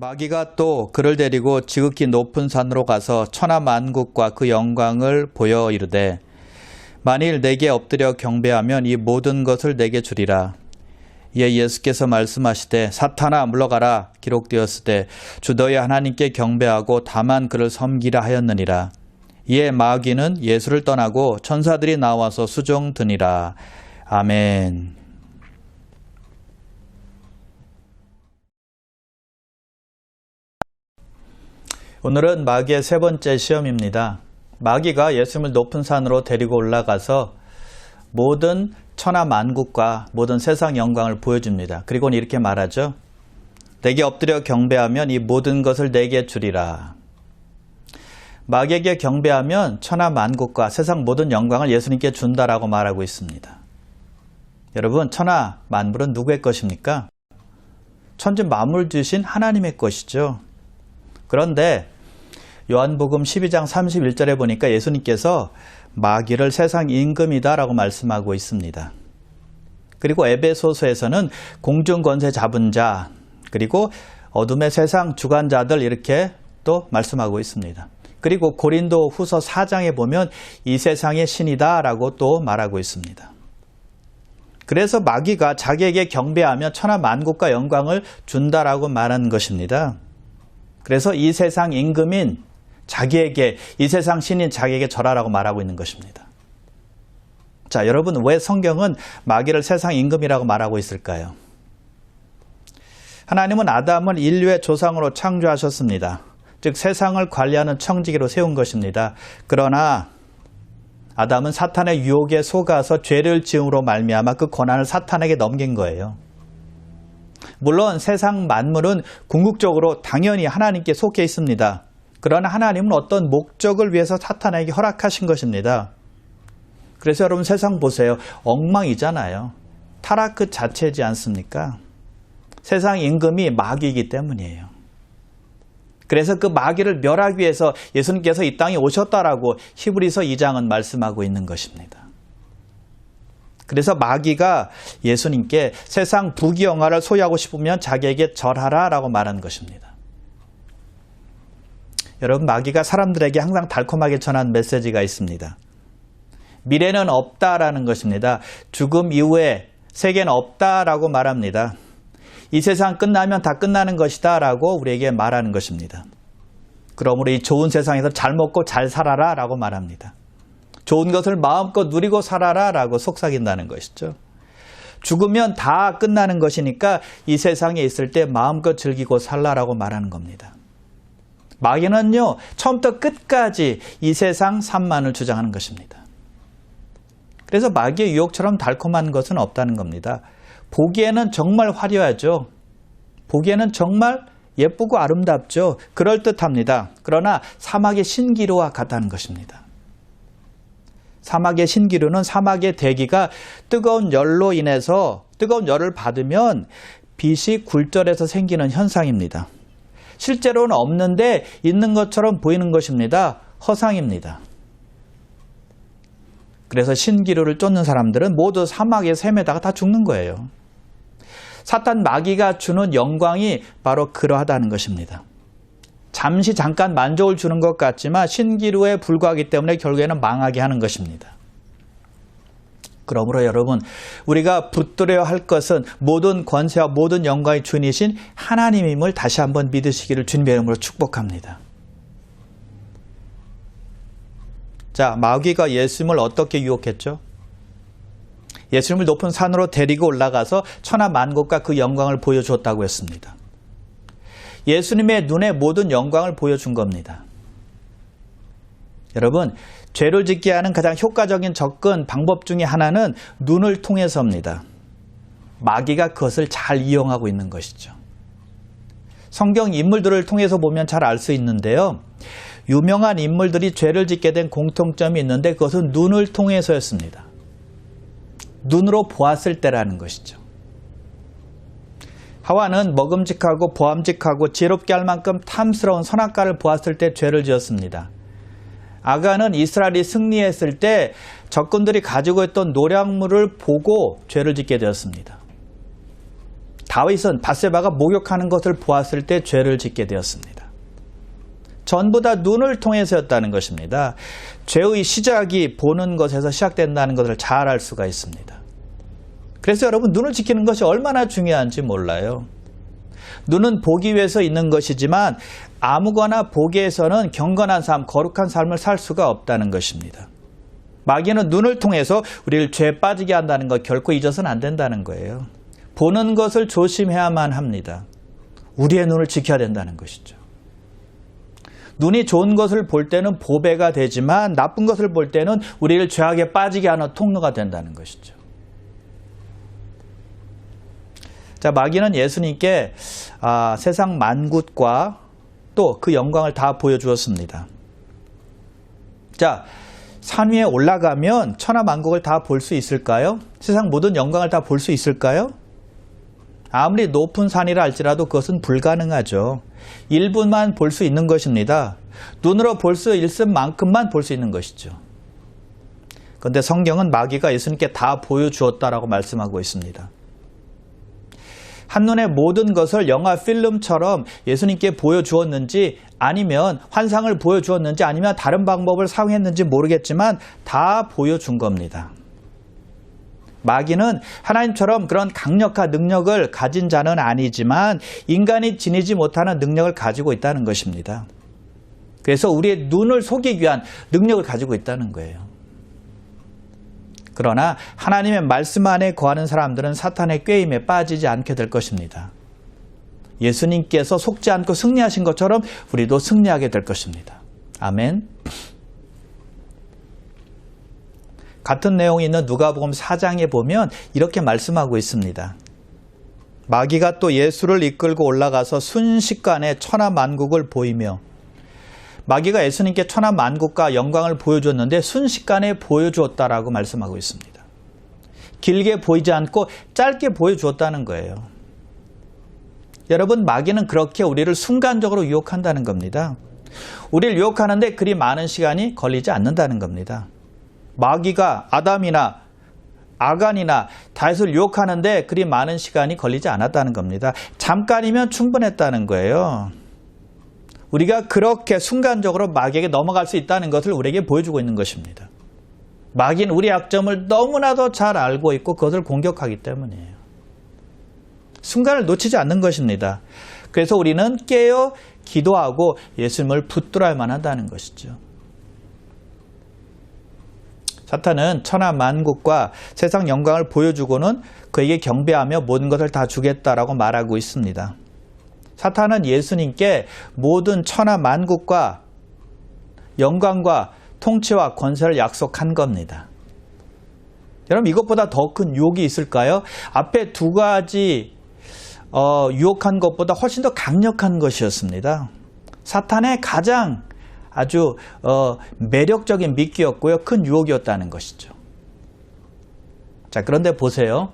마귀가 또 그를 데리고 지극히 높은 산으로 가서 천하만국과 그 영광을 보여 이르되 만일 내게 엎드려 경배하면 이 모든 것을 내게 주리라. 이에 예수께서 말씀하시되 사탄아 물러가라 기록되었으되 주 너희 하나님께 경배하고 다만 그를 섬기라 하였느니라. 이에 마귀는 예수를 떠나고 천사들이 나와서 수종드니라. 아멘. 오늘은 마귀의 세 번째 시험입니다. 마귀가 예수님을 높은 산으로 데리고 올라가서 모든 천하 만국과 모든 세상 영광을 보여줍니다. 그리고는 이렇게 말하죠. 내게 엎드려 경배하면 이 모든 것을 내게 주리라. 마귀에게 경배하면 천하 만국과 세상 모든 영광을 예수님께 준다라고 말하고 있습니다. 여러분, 천하 만물은 누구의 것입니까? 천지 만물 주신 하나님의 것이죠. 그런데 요한복음 12장 31절에 보니까 예수님께서 마귀를 세상 임금이다라고 말씀하고 있습니다. 그리고 에베소서에서는 공중권세 잡은 자, 그리고 어둠의 세상 주관자들 이렇게 또 말씀하고 있습니다. 그리고 고린도 후서 4장에 보면 이 세상의 신이다라고 또 말하고 있습니다. 그래서 마귀가 자기에게 경배하며 천하 만국과 영광을 준다라고 말하는 것입니다. 그래서 이 세상 임금인 자기에게, 이 세상 신인 자기에게 절하라고 말하고 있는 것입니다. 자, 여러분, 왜 성경은 마귀를 세상 임금이라고 말하고 있을까요? 하나님은 아담을 인류의 조상으로 창조하셨습니다. 즉 세상을 관리하는 청지기로 세운 것입니다. 그러나 아담은 사탄의 유혹에 속아서 죄를 지음으로 말미암아 그 권한을 사탄에게 넘긴 거예요. 물론 세상 만물은 궁극적으로 당연히 하나님께 속해 있습니다. 그러나 하나님은 어떤 목적을 위해서 사탄에게 허락하신 것입니다. 그래서 여러분 세상 보세요. 엉망이잖아요. 타락 그 자체지 않습니까? 세상 임금이 마귀이기 때문이에요. 그래서 그 마귀를 멸하기 위해서 예수님께서 이 땅에 오셨다라고 히브리서 2장은 말씀하고 있는 것입니다. 그래서 마귀가 예수님께 세상 부귀영화를 소유하고 싶으면 자기에게 절하라라고 말한 것입니다. 여러분, 마귀가 사람들에게 항상 달콤하게 전한 메시지가 있습니다. 미래는 없다라는 것입니다. 죽음 이후에 세계는 없다라고 말합니다. 이 세상 끝나면 다 끝나는 것이다 라고 우리에게 말하는 것입니다. 그러므로 이 좋은 세상에서 잘 먹고 잘 살아라 라고 말합니다. 좋은 것을 마음껏 누리고 살아라 라고 속삭인다는 것이죠. 죽으면 다 끝나는 것이니까 이 세상에 있을 때 마음껏 즐기고 살라라고 말하는 겁니다. 마귀는요, 처음부터 끝까지 이 세상 삶만을 주장하는 것입니다. 그래서 마귀의 유혹처럼 달콤한 것은 없다는 겁니다. 보기에는 정말 화려하죠. 보기에는 정말 예쁘고 아름답죠. 그럴듯합니다. 그러나 사막의 신기루와 같다는 것입니다. 사막의 신기루는 사막의 대기가 뜨거운 열로 인해서 뜨거운 열을 받으면 빛이 굴절해서 생기는 현상입니다. 실제로는 없는데 있는 것처럼 보이는 것입니다. 허상입니다. 그래서 신기루를 쫓는 사람들은 모두 사막의 샘에다가 다 죽는 거예요. 사탄 마귀가 주는 영광이 바로 그러하다는 것입니다. 잠시 잠깐 만족을 주는 것 같지만 신기루에 불과하기 때문에 결국에는 망하게 하는 것입니다. 그러므로 여러분, 우리가 붙들어야 할 것은 모든 권세와 모든 영광의 주인이신 하나님임을 다시 한번 믿으시기를 주님의 이름으로 축복합니다. 자, 마귀가 예수님을 어떻게 유혹했죠? 예수님을 높은 산으로 데리고 올라가서 천하 만국과 그 영광을 보여줬다고 했습니다. 예수님의 눈에 모든 영광을 보여준 겁니다. 여러분, 죄를 짓게 하는 가장 효과적인 접근 방법 중에 하나는 눈을 통해서입니다. 마귀가 그것을 잘 이용하고 있는 것이죠. 성경 인물들을 통해서 보면 잘 알 수 있는데요. 유명한 인물들이 죄를 짓게 된 공통점이 있는데 그것은 눈을 통해서였습니다. 눈으로 보았을 때라는 것이죠. 하와는 먹음직하고 보암직하고 지혜롭게 할 만큼 탐스러운 선악과를 보았을 때 죄를 지었습니다. 아간은 이스라엘이 승리했을 때 적군들이 가지고 있던 노략물을 보고 죄를 짓게 되었습니다. 다윗은 밧세바가 목욕하는 것을 보았을 때 죄를 짓게 되었습니다. 전부 다 눈을 통해서였다는 것입니다. 죄의 시작이 보는 것에서 시작된다는 것을 잘 알 수가 있습니다. 그래서 여러분, 눈을 지키는 것이 얼마나 중요한지 몰라요. 눈은 보기 위해서 있는 것이지만 아무거나 보기 위해서는 경건한 삶, 거룩한 삶을 살 수가 없다는 것입니다. 마귀는 눈을 통해서 우리를 죄에 빠지게 한다는 것 결코 잊어서는 안 된다는 거예요. 보는 것을 조심해야만 합니다. 우리의 눈을 지켜야 된다는 것이죠. 눈이 좋은 것을 볼 때는 보배가 되지만 나쁜 것을 볼 때는 우리를 죄악에 빠지게 하는 통로가 된다는 것이죠. 자, 마귀는 예수님께 세상 만국과 또 그 영광을 다 보여주었습니다. 자, 산 위에 올라가면 천하 만국을 다 볼 수 있을까요? 세상 모든 영광을 다 볼 수 있을까요? 아무리 높은 산이라 할지라도 그것은 불가능하죠. 일부만 볼 수 있는 것입니다. 눈으로 볼 수 있을 만큼만 볼 수 있는 것이죠. 그런데 성경은 마귀가 예수님께 다 보여주었다라고 말씀하고 있습니다. 한눈에 모든 것을 영화 필름처럼 예수님께 보여주었는지 아니면 환상을 보여주었는지 아니면 다른 방법을 사용했는지 모르겠지만 다 보여준 겁니다. 마귀는 하나님처럼 그런 강력한 능력을 가진 자는 아니지만 인간이 지니지 못하는 능력을 가지고 있다는 것입니다. 그래서 우리의 눈을 속이기 위한 능력을 가지고 있다는 거예요. 그러나 하나님의 말씀 안에 거하는 사람들은 사탄의 꾀임에 빠지지 않게 될 것입니다. 예수님께서 속지 않고 승리하신 것처럼 우리도 승리하게 될 것입니다. 아멘. 같은 내용이 있는 누가복음 4장에 보면 이렇게 말씀하고 있습니다. 마귀가 또 예수를 이끌고 올라가서 순식간에 천하 만국을 보이며, 마귀가 예수님께 천하 만국과 영광을 보여줬는데 순식간에 보여주었다라고 말씀하고 있습니다. 길게 보이지 않고 짧게 보여주었다는 거예요. 여러분, 마귀는 그렇게 우리를 순간적으로 유혹한다는 겁니다. 우리를 유혹하는데 그리 많은 시간이 걸리지 않는다는 겁니다. 마귀가 아담이나 아간이나 다윗을 유혹하는데 그리 많은 시간이 걸리지 않았다는 겁니다. 잠깐이면 충분했다는 거예요. 우리가 그렇게 순간적으로 마귀에게 넘어갈 수 있다는 것을 우리에게 보여주고 있는 것입니다. 마귀는 우리 약점을 너무나도 잘 알고 있고 그것을 공격하기 때문이에요. 순간을 놓치지 않는 것입니다. 그래서 우리는 깨어 기도하고 예수님을 붙들어야만 한다는 것이죠. 사탄은 천하 만국과 세상 영광을 보여주고는 그에게 경배하며 모든 것을 다 주겠다라고 말하고 있습니다. 사탄은 예수님께 모든 천하 만국과 영광과 통치와 권세를 약속한 겁니다. 여러분, 이것보다 더 큰 유혹이 있을까요? 앞에 두 가지 유혹한 것보다 훨씬 더 강력한 것이었습니다. 사탄의 가장 아주 매력적인 미끼였고요. 큰 유혹이었다는 것이죠. 자, 그런데 보세요.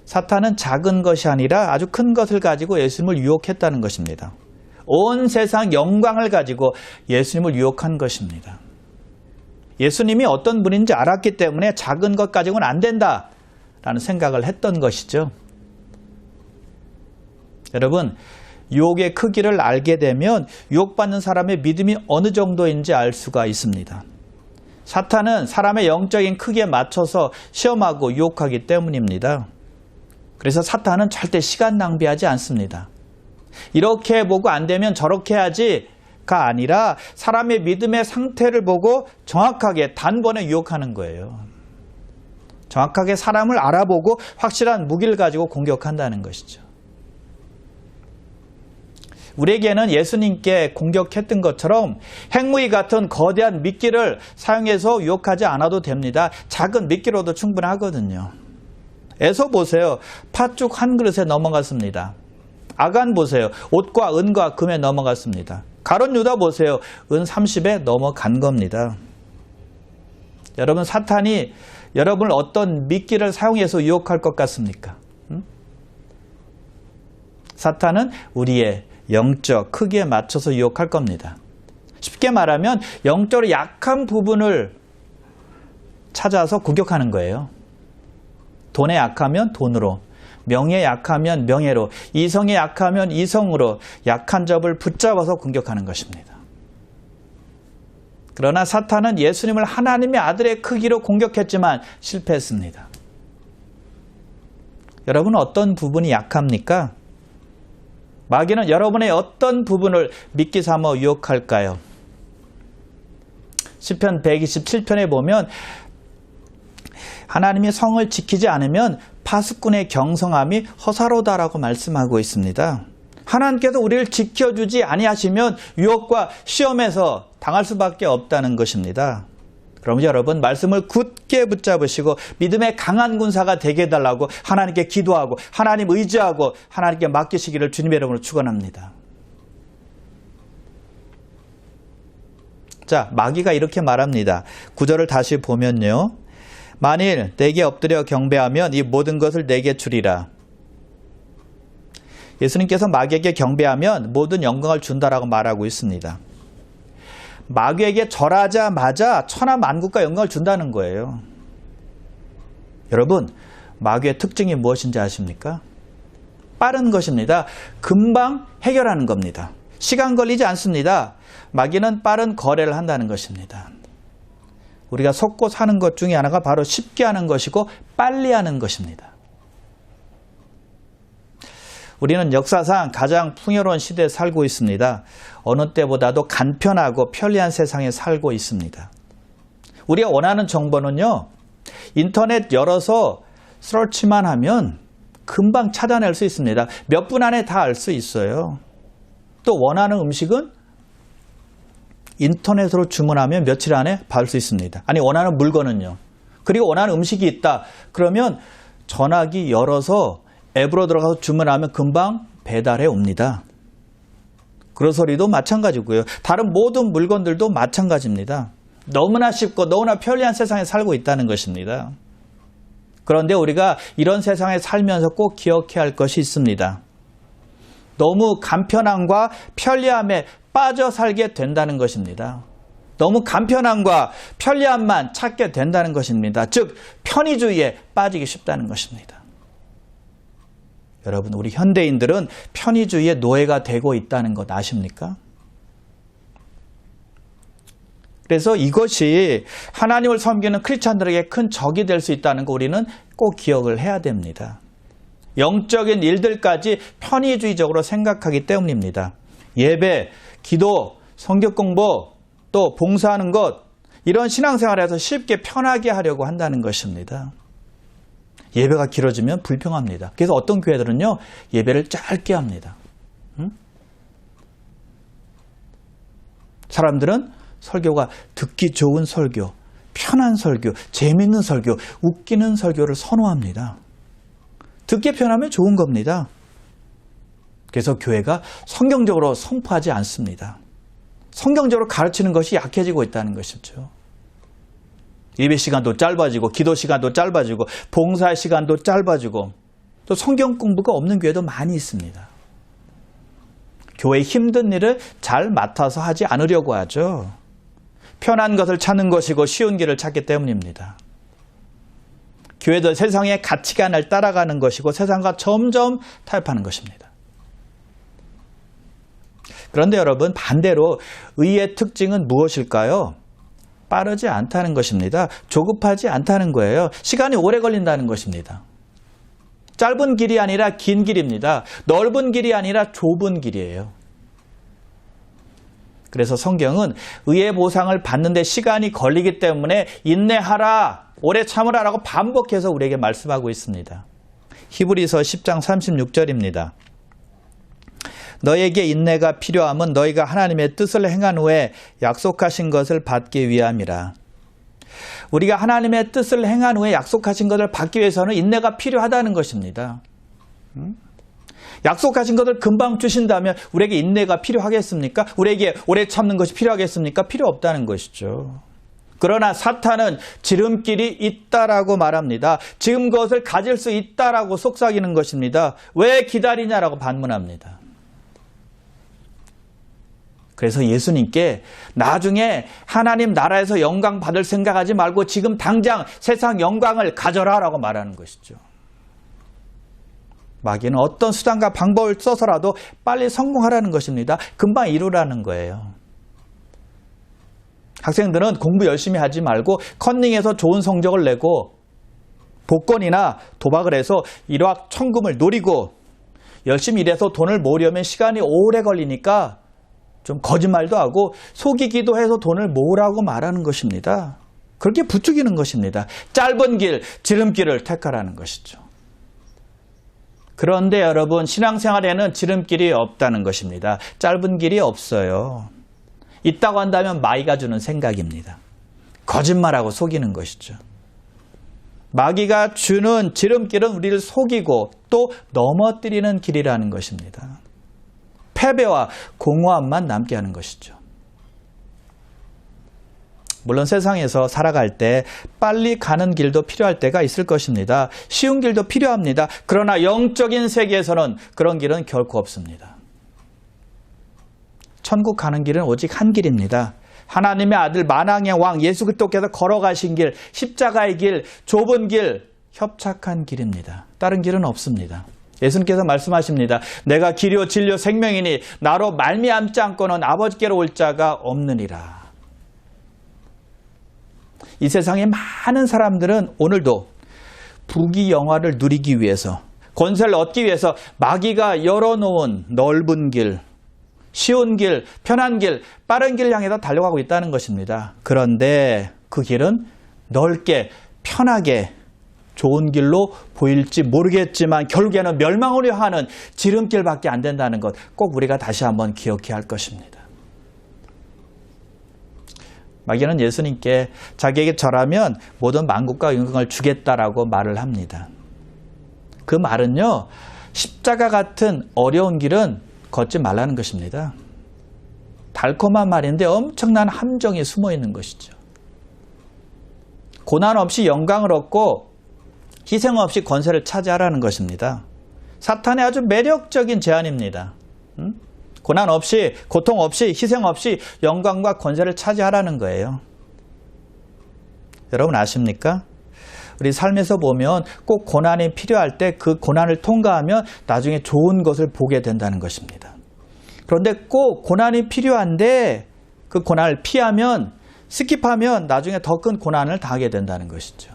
사탄은 작은 것이 아니라 아주 큰 것을 가지고 예수님을 유혹했다는 것입니다. 온 세상 영광을 가지고 예수님을 유혹한 것입니다. 예수님이 어떤 분인지 알았기 때문에 작은 것 가지고는 안 된다라는 생각을 했던 것이죠. 여러분, 유혹의 크기를 알게 되면 유혹받는 사람의 믿음이 어느 정도인지 알 수가 있습니다. 사탄은 사람의 영적인 크기에 맞춰서 시험하고 유혹하기 때문입니다. 그래서 사탄은 절대 시간 낭비하지 않습니다. 이렇게 보고 안 되면 저렇게 해야지가 아니라 사람의 믿음의 상태를 보고 정확하게 단번에 유혹하는 거예요. 정확하게 사람을 알아보고 확실한 무기를 가지고 공격한다는 것이죠. 우리에게는 예수님께 공격했던 것처럼 핵무기 같은 거대한 미끼를 사용해서 유혹하지 않아도 됩니다. 작은 미끼로도 충분하거든요. 에서 보세요. 팥죽 한 그릇에 넘어갔습니다. 아간 보세요. 옷과 은과 금에 넘어갔습니다. 가룟 유다 보세요. 은 30에 넘어간 겁니다. 여러분, 사탄이 여러분을 어떤 미끼를 사용해서 유혹할 것 같습니까? 사탄은 우리의 영적 크기에 맞춰서 유혹할 겁니다. 쉽게 말하면 영적으로 약한 부분을 찾아서 공격하는 거예요. 돈에 약하면 돈으로, 명예에 약하면 명예로, 이성에 약하면 이성으로 약한 접을 붙잡아서 공격하는 것입니다. 그러나 사탄은 예수님을 하나님의 아들의 크기로 공격했지만 실패했습니다. 여러분 어떤 부분이 약합니까? 마귀는 여러분의 어떤 부분을 미끼 삼아 유혹할까요? 시편 127편에 보면 하나님이 성을 지키지 않으면 파수꾼의 경성함이 허사로다라고 말씀하고 있습니다. 하나님께서 우리를 지켜주지 아니하시면 유혹과 시험에서 당할 수밖에 없다는 것입니다. 그럼 여러분 말씀을 굳게 붙잡으시고 믿음의 강한 군사가 되게 해달라고 하나님께 기도하고 하나님 의지하고 하나님께 맡기시기를 주님의 이름으로 축원합니다. 자, 마귀가 이렇게 말합니다. 9절을 다시 보면요. 만일 내게 엎드려 경배하면 이 모든 것을 내게 주리라. 예수님께서 마귀에게 경배하면 모든 영광을 준다라고 말하고 있습니다. 마귀에게 절하자마자 천하 만국과 영광을 준다는 거예요. 여러분, 마귀의 특징이 무엇인지 아십니까? 빠른 것입니다. 금방 해결하는 겁니다. 시간 걸리지 않습니다. 마귀는 빠른 거래를 한다는 것입니다. 우리가 속고 사는 것 중에 하나가 바로 쉽게 하는 것이고 빨리 하는 것입니다. 우리는 역사상 가장 풍요로운 시대에 살고 있습니다. 어느 때보다도 간편하고 편리한 세상에 살고 있습니다. 우리가 원하는 정보는요, 인터넷 열어서 서치만 하면 금방 찾아낼 수 있습니다. 몇 분 안에 다 알 수 있어요. 또 원하는 음식은 인터넷으로 주문하면 며칠 안에 받을 수 있습니다. 아니, 원하는 물건은요. 그리고 원하는 음식이 있다. 그러면 전화기 열어서 앱으로 들어가서 주문하면 금방 배달해 옵니다. 그로서리도 마찬가지고요. 다른 모든 물건들도 마찬가지입니다. 너무나 쉽고 너무나 편리한 세상에 살고 있다는 것입니다. 그런데 우리가 이런 세상에 살면서 꼭 기억해야 할 것이 있습니다. 너무 간편함과 편리함에 빠져 살게 된다는 것입니다. 너무 간편함과 편리함만 찾게 된다는 것입니다. 즉, 편의주의에 빠지기 쉽다는 것입니다. 여러분, 우리 현대인들은 편의주의의 노예가 되고 있다는 것 아십니까? 그래서 이것이 하나님을 섬기는 크리스찬들에게 큰 적이 될 수 있다는 거 우리는 꼭 기억을 해야 됩니다. 영적인 일들까지 편의주의적으로 생각하기 때문입니다. 예배, 기도, 성경 공부, 또 봉사하는 것, 이런 신앙생활에서 쉽게 편하게 하려고 한다는 것입니다. 예배가 길어지면 불평합니다. 그래서 어떤 교회들은요, 예배를 짧게 합니다. 사람들은 설교가 듣기 좋은 설교, 편한 설교, 재밌는 설교, 웃기는 설교를 선호합니다. 듣기 편하면 좋은 겁니다. 그래서 교회가 성경적으로 선포하지 않습니다. 성경적으로 가르치는 것이 약해지고 있다는 것이죠. 예배 시간도 짧아지고 기도 시간도 짧아지고 봉사 시간도 짧아지고 또 성경 공부가 없는 교회도 많이 있습니다. 교회의 힘든 일을 잘 맡아서 하지 않으려고 하죠. 편한 것을 찾는 것이고 쉬운 길을 찾기 때문입니다. 교회도 세상의 가치관을 따라가는 것이고 세상과 점점 타협하는 것입니다. 그런데 여러분, 반대로 의의 특징은 무엇일까요? 빠르지 않다는 것입니다. 조급하지 않다는 거예요. 시간이 오래 걸린다는 것입니다. 짧은 길이 아니라 긴 길입니다. 넓은 길이 아니라 좁은 길이에요. 그래서 성경은 의의 보상을 받는데 시간이 걸리기 때문에 인내하라, 오래 참으라라고 반복해서 우리에게 말씀하고 있습니다. 히브리서 10장 36절입니다. 너에게 인내가 필요함은 너희가 하나님의 뜻을 행한 후에 약속하신 것을 받기 위함이라. 우리가 하나님의 뜻을 행한 후에 약속하신 것을 받기 위해서는 인내가 필요하다는 것입니다. 약속하신 것을 금방 주신다면 우리에게 인내가 필요하겠습니까? 우리에게 오래 참는 것이 필요하겠습니까? 필요 없다는 것이죠. 그러나 사탄은 지름길이 있다라고 말합니다. 지금 그것을 가질 수 있다라고 속삭이는 것입니다. 왜 기다리냐라고 반문합니다. 그래서 예수님께 나중에 하나님 나라에서 영광 받을 생각하지 말고 지금 당장 세상 영광을 가져라라고 말하는 것이죠. 마귀는 어떤 수단과 방법을 써서라도 빨리 성공하라는 것입니다. 금방 이루라는 거예요. 학생들은 공부 열심히 하지 말고 컨닝해서 좋은 성적을 내고 복권이나 도박을 해서 일확천금을 노리고 열심히 일해서 돈을 모으려면 시간이 오래 걸리니까 좀 거짓말도 하고 속이기도 해서 돈을 모으라고 말하는 것입니다. 그렇게 부추기는 것입니다. 짧은 길, 지름길을 택하라는 것이죠. 그런데 여러분, 신앙생활에는 지름길이 없다는 것입니다. 짧은 길이 없어요. 있다고 한다면 마귀가 주는 생각입니다. 거짓말하고 속이는 것이죠. 마귀가 주는 지름길은 우리를 속이고 또 넘어뜨리는 길이라는 것입니다. 패배와 공허함만 남게 하는 것이죠. 물론 세상에서 살아갈 때 빨리 가는 길도 필요할 때가 있을 것입니다. 쉬운 길도 필요합니다. 그러나 영적인 세계에서는 그런 길은 결코 없습니다. 천국 가는 길은 오직 한 길입니다. 하나님의 아들 만왕의 왕 예수 그리스도께서 걸어가신 길, 십자가의 길, 좁은 길, 협착한 길입니다. 다른 길은 없습니다. 예수님께서 말씀하십니다. 내가 길이요 진리요 생명이니 나로 말미암지 않고는 아버지께로 올 자가 없느니라. 이 세상의 많은 사람들은 오늘도 부귀영화를 누리기 위해서, 권세를 얻기 위해서 마귀가 열어놓은 넓은 길, 쉬운 길, 편한 길, 빠른 길을 향해서 달려가고 있다는 것입니다. 그런데 그 길은 넓게, 편하게, 좋은 길로 보일지 모르겠지만 결국에는 멸망으로 향하는 지름길밖에 안 된다는 것, 꼭 우리가 다시 한번 기억해야 할 것입니다. 마귀는 예수님께 자기에게 절하면 모든 만국과 영광을 주겠다라고 말을 합니다. 그 말은요, 십자가 같은 어려운 길은 걷지 말라는 것입니다. 달콤한 말인데 엄청난 함정이 숨어 있는 것이죠. 고난 없이 영광을 얻고 희생 없이 권세를 차지하라는 것입니다. 사탄의 아주 매력적인 제안입니다. 고난 없이, 고통 없이, 희생 없이 영광과 권세를 차지하라는 거예요. 여러분 아십니까? 우리 삶에서 보면 꼭 고난이 필요할 때 그 고난을 통과하면 나중에 좋은 것을 보게 된다는 것입니다. 그런데 꼭 고난이 필요한데 그 고난을 피하면, 스킵하면 나중에 더 큰 고난을 당하게 된다는 것이죠.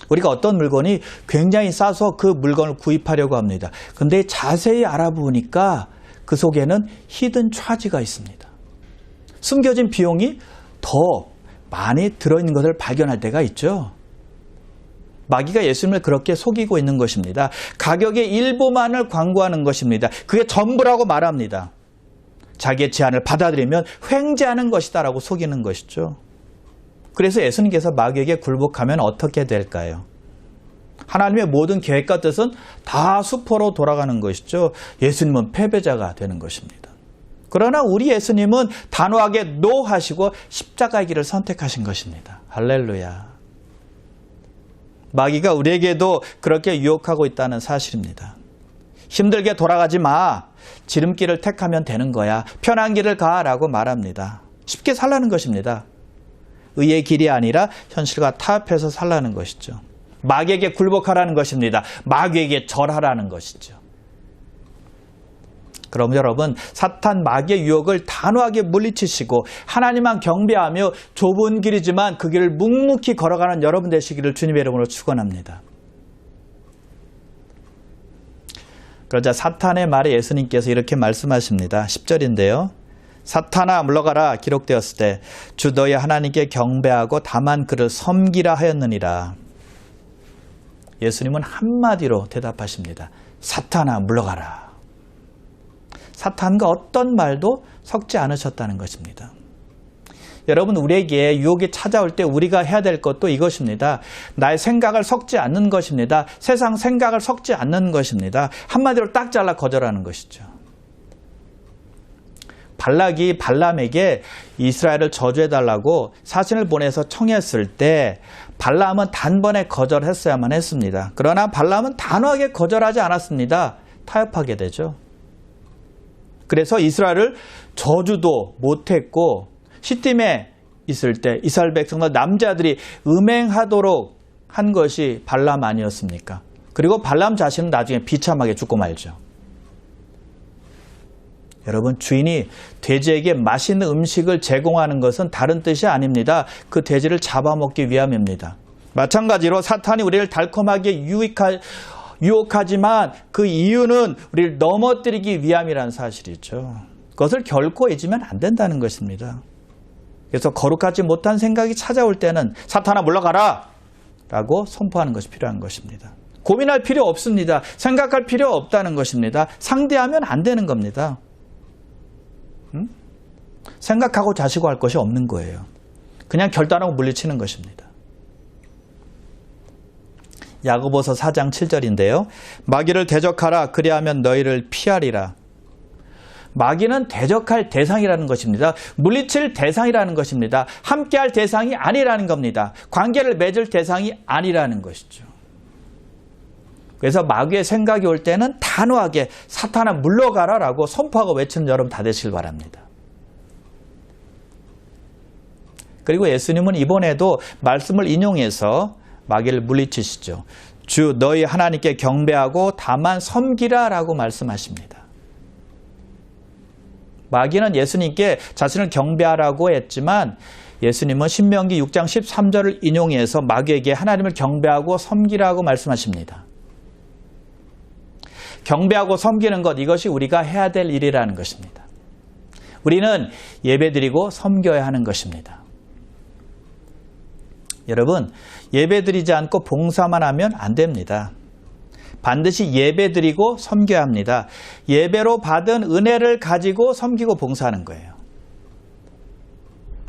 우리가 어떤 물건이 굉장히 싸서 그 물건을 구입하려고 합니다. 그런데 자세히 알아보니까 그 속에는 히든 차지가 있습니다. 숨겨진 비용이 더 많이 들어있는 것을 발견할 때가 있죠. 마귀가 예수님을 그렇게 속이고 있는 것입니다. 가격의 일부만을 광고하는 것입니다. 그게 전부라고 말합니다. 자기의 제안을 받아들이면 횡재하는 것이다 라고 속이는 것이죠. 그래서 예수님께서 마귀에게 굴복하면 어떻게 될까요? 하나님의 모든 계획과 뜻은 다 수포로 돌아가는 것이죠. 예수님은 패배자가 되는 것입니다. 그러나 우리 예수님은 단호하게 노 하시고 십자가의 길을 선택하신 것입니다. 할렐루야. 마귀가 우리에게도 그렇게 유혹하고 있다는 사실입니다. 힘들게 돌아가지 마. 지름길을 택하면 되는 거야. 편한 길을 가라고 말합니다. 쉽게 살라는 것입니다. 의의 길이 아니라 현실과 타협해서 살라는 것이죠. 마귀에게 굴복하라는 것입니다. 마귀에게 절하라는 것이죠. 그럼 여러분, 사탄 마귀의 유혹을 단호하게 물리치시고 하나님만 경배하며 좁은 길이지만 그 길을 묵묵히 걸어가는 여러분 되시기를 주님의 이름으로 축원합니다. 그러자 사탄의 말에 예수님께서 이렇게 말씀하십니다. 10절인데요. 사탄아 물러가라 기록되었을 때 주 너희 하나님께 경배하고 다만 그를 섬기라 하였느니라. 예수님은 한마디로 대답하십니다. 사탄아 물러가라. 사탄과 어떤 말도 섞지 않으셨다는 것입니다. 여러분, 우리에게 유혹이 찾아올 때 우리가 해야 될 것도 이것입니다. 나의 생각을 섞지 않는 것입니다. 세상 생각을 섞지 않는 것입니다. 한마디로 딱 잘라 거절하는 것이죠. 발락이 발람에게 이스라엘을 저주해달라고 사신을 보내서 청했을 때 발람은 단번에 거절했어야만 했습니다. 그러나 발람은 단호하게 거절하지 않았습니다. 타협하게 되죠. 그래서 이스라엘을 저주도 못했고 시팀에 있을 때 이스라엘 백성들 남자들이 음행하도록 한 것이 발람 아니었습니까? 그리고 발람 자신은 나중에 비참하게 죽고 말죠. 여러분, 주인이 돼지에게 맛있는 음식을 제공하는 것은 다른 뜻이 아닙니다. 그 돼지를 잡아먹기 위함입니다. 마찬가지로 사탄이 우리를 달콤하게 유혹하지만 그 이유는 우리를 넘어뜨리기 위함이라는 사실이죠. 그것을 결코 잊으면 안 된다는 것입니다. 그래서 거룩하지 못한 생각이 찾아올 때는 사탄아 물러가라 라고 선포하는 것이 필요한 것입니다. 고민할 필요 없습니다. 생각할 필요 없다는 것입니다. 상대하면 안 되는 겁니다. 생각하고 자시고 할 것이 없는 거예요. 그냥 결단하고 물리치는 것입니다. 야고보서 4장 7절인데요. 마귀를 대적하라. 그리하면 너희를 피하리라. 마귀는 대적할 대상이라는 것입니다. 물리칠 대상이라는 것입니다. 함께할 대상이 아니라는 겁니다. 관계를 맺을 대상이 아니라는 것이죠. 그래서 마귀의 생각이 올 때는 단호하게 사탄아 물러가라 라고 선포하고 외치는 여러분 다 되시길 바랍니다. 그리고 예수님은 이번에도 말씀을 인용해서 마귀를 물리치시죠. 주 너희 하나님께 경배하고 다만 섬기라 라고 말씀하십니다. 마귀는 예수님께 자신을 경배하라고 했지만 예수님은 신명기 6장 13절을 인용해서 마귀에게 하나님을 경배하고 섬기라고 말씀하십니다. 경배하고 섬기는 것, 이것이 우리가 해야 될 일이라는 것입니다. 우리는 예배드리고 섬겨야 하는 것입니다. 여러분, 예배드리지 않고 봉사만 하면 안 됩니다. 반드시 예배드리고 섬겨야 합니다. 예배로 받은 은혜를 가지고 섬기고 봉사하는 거예요.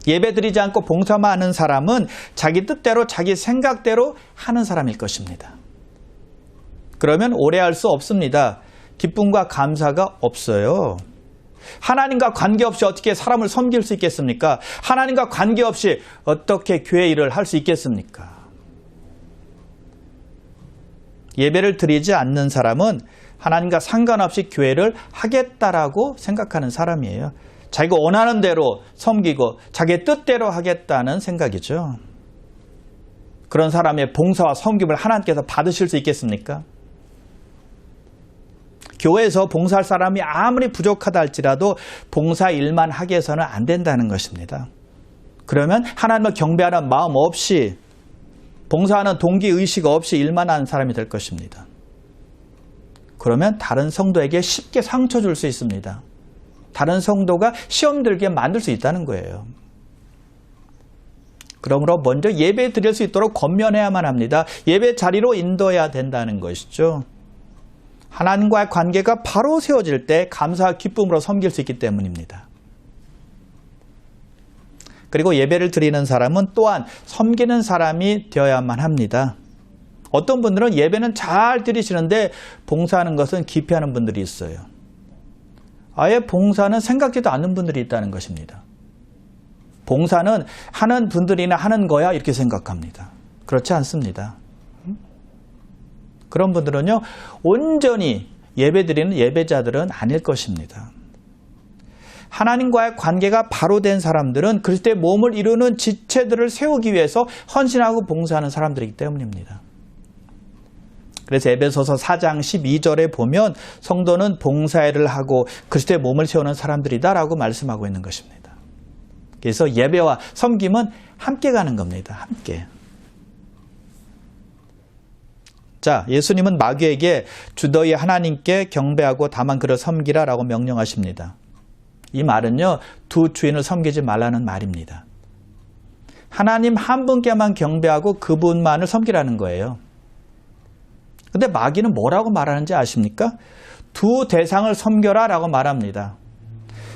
예배드리지 않고 봉사만 하는 사람은 자기 뜻대로 자기 생각대로 하는 사람일 것입니다. 그러면 오래 할 수 없습니다. 기쁨과 감사가 없어요. 하나님과 관계없이 어떻게 사람을 섬길 수 있겠습니까? 하나님과 관계없이 어떻게 교회 일을 할 수 있겠습니까? 예배를 드리지 않는 사람은 하나님과 상관없이 교회를 하겠다라고 생각하는 사람이에요. 자기가 원하는 대로 섬기고 자기의 뜻대로 하겠다는 생각이죠. 그런 사람의 봉사와 섬김을 하나님께서 받으실 수 있겠습니까? 교회에서 봉사할 사람이 아무리 부족하다 할지라도 봉사 일만 하게 해서는 안 된다는 것입니다. 그러면 하나님을 경배하는 마음 없이 봉사하는 동기의식 없이 일만 하는 사람이 될 것입니다. 그러면 다른 성도에게 쉽게 상처 줄 수 있습니다. 다른 성도가 시험 들게 만들 수 있다는 거예요. 그러므로 먼저 예배 드릴 수 있도록 권면해야만 합니다. 예배 자리로 인도해야 된다는 것이죠. 하나님과의 관계가 바로 세워질 때 감사와 기쁨으로 섬길 수 있기 때문입니다. 그리고 예배를 드리는 사람은 또한 섬기는 사람이 되어야만 합니다. 어떤 분들은 예배는 잘 드리시는데 봉사하는 것은 기피하는 분들이 있어요. 아예 봉사는 생각지도 않는 분들이 있다는 것입니다. 봉사는 하는 분들이나 하는 거야 이렇게 생각합니다. 그렇지 않습니다. 그런 분들은요, 온전히 예배드리는 예배자들은 아닐 것입니다. 하나님과의 관계가 바로 된 사람들은 그리스도의 몸을 이루는 지체들을 세우기 위해서 헌신하고 봉사하는 사람들이기 때문입니다. 그래서 에베소서 4장 12절에 보면 성도는 봉사일을 하고 그리스도의 몸을 세우는 사람들이다라고 말씀하고 있는 것입니다. 그래서 예배와 섬김은 함께 가는 겁니다. 함께. 자, 예수님은 마귀에게 주 너희 하나님께 경배하고 다만 그를 섬기라 라고 명령하십니다. 이 말은요, 두 주인을 섬기지 말라는 말입니다. 하나님 한 분께만 경배하고 그분만을 섬기라는 거예요. 근데 마귀는 뭐라고 말하는지 아십니까? 두 대상을 섬겨라 라고 말합니다.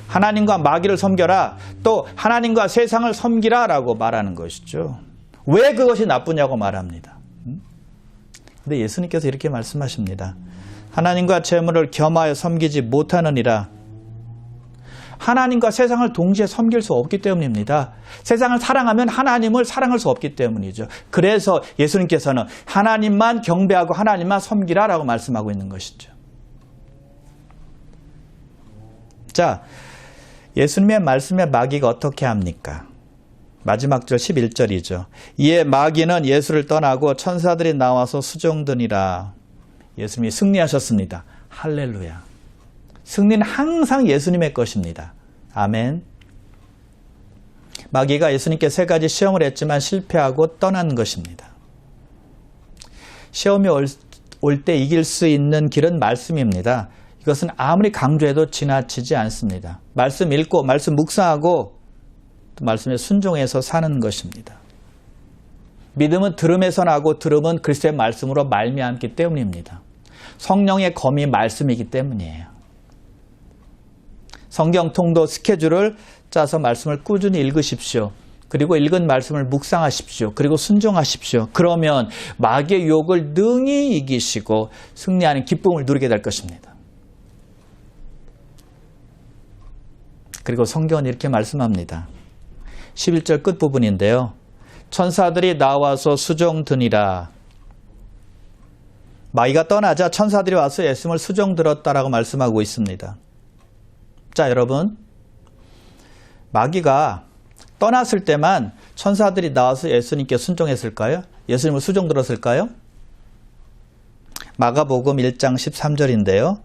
하나님과 마귀를 섬겨라, 또 하나님과 세상을 섬기라 라고 말하는 것이죠. 왜 그것이 나쁘냐고 말합니다. 근데 예수님께서 이렇게 말씀하십니다. 하나님과 재물을 겸하여 섬기지 못하느니라. 하나님과 세상을 동시에 섬길 수 없기 때문입니다. 세상을 사랑하면 하나님을 사랑할 수 없기 때문이죠. 그래서 예수님께서는 하나님만 경배하고 하나님만 섬기라 라고 말씀하고 있는 것이죠. 자, 예수님의 말씀에 마귀가 어떻게 합니까? 마지막 절 11절이죠. 이에 마귀는 예수를 떠나고 천사들이 나와서 수종드니라. 예수님이 승리하셨습니다. 할렐루야. 승리는 항상 예수님의 것입니다. 아멘. 마귀가 예수님께 3가지 시험을 했지만 실패하고 떠난 것입니다. 시험이 올 때 이길 수 있는 길은 말씀입니다. 이것은 아무리 강조해도 지나치지 않습니다. 말씀 읽고 말씀 묵상하고 또 말씀에 순종해서 사는 것입니다. 믿음은 들음에서 나고 들음은 그리스도의 말씀으로 말미암기 때문입니다. 성령의 검이 말씀이기 때문이에요. 성경 통독 스케줄을 짜서 말씀을 꾸준히 읽으십시오. 그리고 읽은 말씀을 묵상하십시오. 그리고 순종하십시오. 그러면 마귀의 유혹을 능히 이기시고 승리하는 기쁨을 누리게 될 것입니다. 그리고 성경은 이렇게 말씀합니다. 11절 끝부분인데요. 천사들이 나와서 수종드니라. 마귀가 떠나자 천사들이 와서 예수님을 수종들었다라고 말씀하고 있습니다. 자, 여러분, 마귀가 떠났을 때만 천사들이 나와서 예수님께 순종했을까요? 예수님을 수종들었을까요? 마가복음 1장 13절인데요.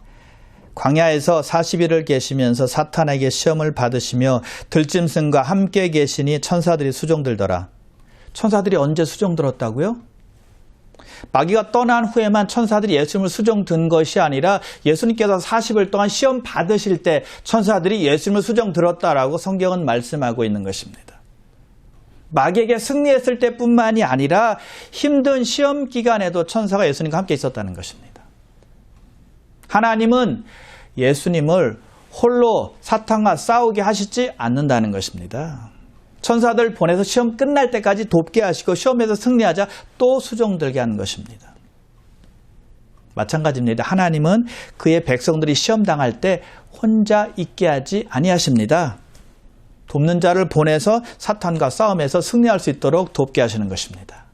광야에서 40일을 계시면서 사탄에게 시험을 받으시며 들짐승과 함께 계시니 천사들이 수종들더라. 천사들이 언제 수종들었다고요? 마귀가 떠난 후에만 천사들이 예수님을 수종든 것이 아니라 예수님께서 40일 동안 시험 받으실 때 천사들이 예수님을 수종들었다라고 성경은 말씀하고 있는 것입니다. 마귀에게 승리했을 때뿐만이 아니라 힘든 시험 기간에도 천사가 예수님과 함께 있었다는 것입니다. 하나님은 예수님을 홀로 사탄과 싸우게 하시지 않는다는 것입니다. 천사들 보내서 시험 끝날 때까지 돕게 하시고 시험에서 승리하자 또 수종들게 하는 것입니다. 마찬가지입니다. 하나님은 그의 백성들이 시험 당할 때 혼자 있게 하지 아니하십니다. 돕는 자를 보내서 사탄과 싸움에서 승리할 수 있도록 돕게 하시는 것입니다.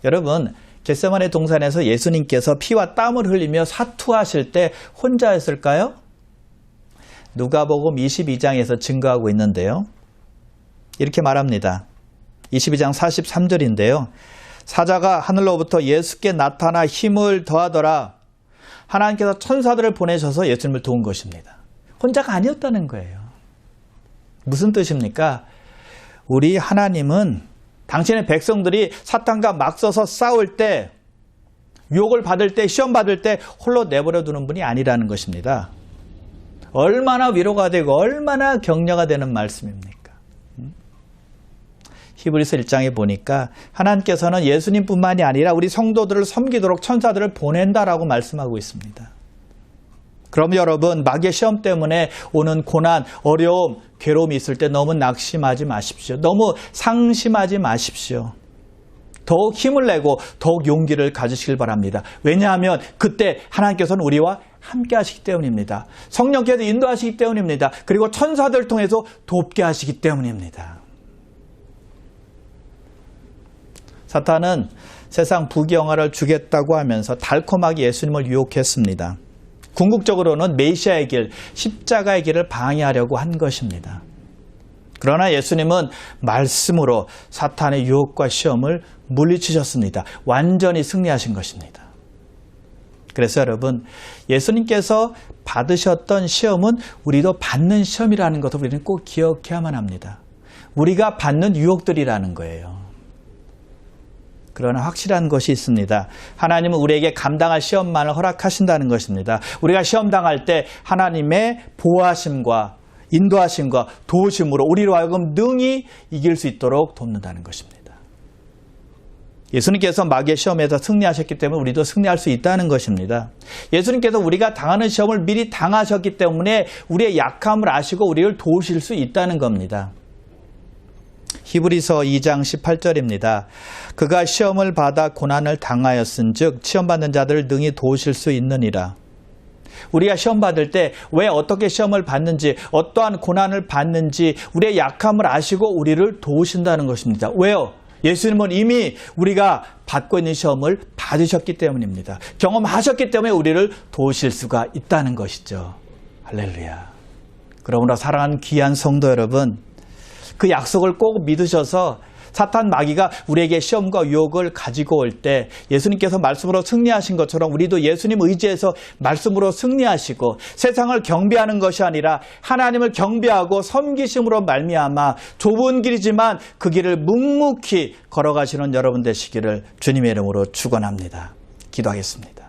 여러분, 겟세마네 동산에서 예수님께서 피와 땀을 흘리며 사투하실 때 혼자였을까요? 누가복음 22장에서 증거하고 있는데요. 이렇게 말합니다. 22장 43절인데요. 사자가 하늘로부터 예수께 나타나 힘을 더하더라. 하나님께서 천사들을 보내셔서 예수님을 도운 것입니다. 혼자가 아니었다는 거예요. 무슨 뜻입니까? 우리 하나님은 당신의 백성들이 사탄과 맞서서 싸울 때, 유혹을 받을 때, 시험 받을 때 홀로 내버려 두는 분이 아니라는 것입니다. 얼마나 위로가 되고 얼마나 격려가 되는 말씀입니까? 히브리서 1장에 보니까 하나님께서는 예수님뿐만이 아니라 우리 성도들을 섬기도록 천사들을 보낸다라고 말씀하고 있습니다. 그럼 여러분, 마귀의 시험 때문에 오는 고난, 어려움, 괴로움이 있을 때 너무 낙심하지 마십시오. 너무 상심하지 마십시오. 더욱 힘을 내고 더욱 용기를 가지시길 바랍니다. 왜냐하면 그때 하나님께서는 우리와 함께 하시기 때문입니다. 성령께서 인도하시기 때문입니다. 그리고 천사들 통해서 돕게 하시기 때문입니다. 사탄은 세상 부귀영화를 주겠다고 하면서 달콤하게 예수님을 유혹했습니다. 궁극적으로는 메시아의 길, 십자가의 길을 방해하려고 한 것입니다. 그러나 예수님은 말씀으로 사탄의 유혹과 시험을 물리치셨습니다. 완전히 승리하신 것입니다. 그래서 여러분, 예수님께서 받으셨던 시험은 우리도 받는 시험이라는 것을 우리는 꼭 기억해야만 합니다. 우리가 받는 유혹들이라는 거예요. 그러나 확실한 것이 있습니다. 하나님은 우리에게 감당할 시험만을 허락하신다는 것입니다. 우리가 시험 당할 때 하나님의 보호하심과 인도하심과 도우심으로 우리로 하여금 능히 이길 수 있도록 돕는다는 것입니다. 예수님께서 마귀의 시험에서 승리하셨기 때문에 우리도 승리할 수 있다는 것입니다. 예수님께서 우리가 당하는 시험을 미리 당하셨기 때문에 우리의 약함을 아시고 우리를 도우실 수 있다는 겁니다. 히브리서 2장 18절입니다. 그가 시험을 받아 고난을 당하였은즉 시험받는 자들을 능히 도우실 수 있느니라. 우리가 시험 받을 때 왜 어떻게 시험을 받는지, 어떠한 고난을 받는지 우리의 약함을 아시고 우리를 도우신다는 것입니다. 왜요? 예수님은 이미 우리가 받고 있는 시험을 받으셨기 때문입니다. 경험하셨기 때문에 우리를 도우실 수가 있다는 것이죠. 할렐루야. 그러므로 사랑하는 귀한 성도 여러분, 그 약속을 꼭 믿으셔서 사탄 마귀가 우리에게 시험과 유혹을 가지고 올 때 예수님께서 말씀으로 승리하신 것처럼 우리도 예수님 의지해서 말씀으로 승리하시고 세상을 경배하는 것이 아니라 하나님을 경배하고 섬기심으로 말미암아 좁은 길이지만 그 길을 묵묵히 걸어가시는 여러분 되시기를 주님의 이름으로 축원합니다. 기도하겠습니다.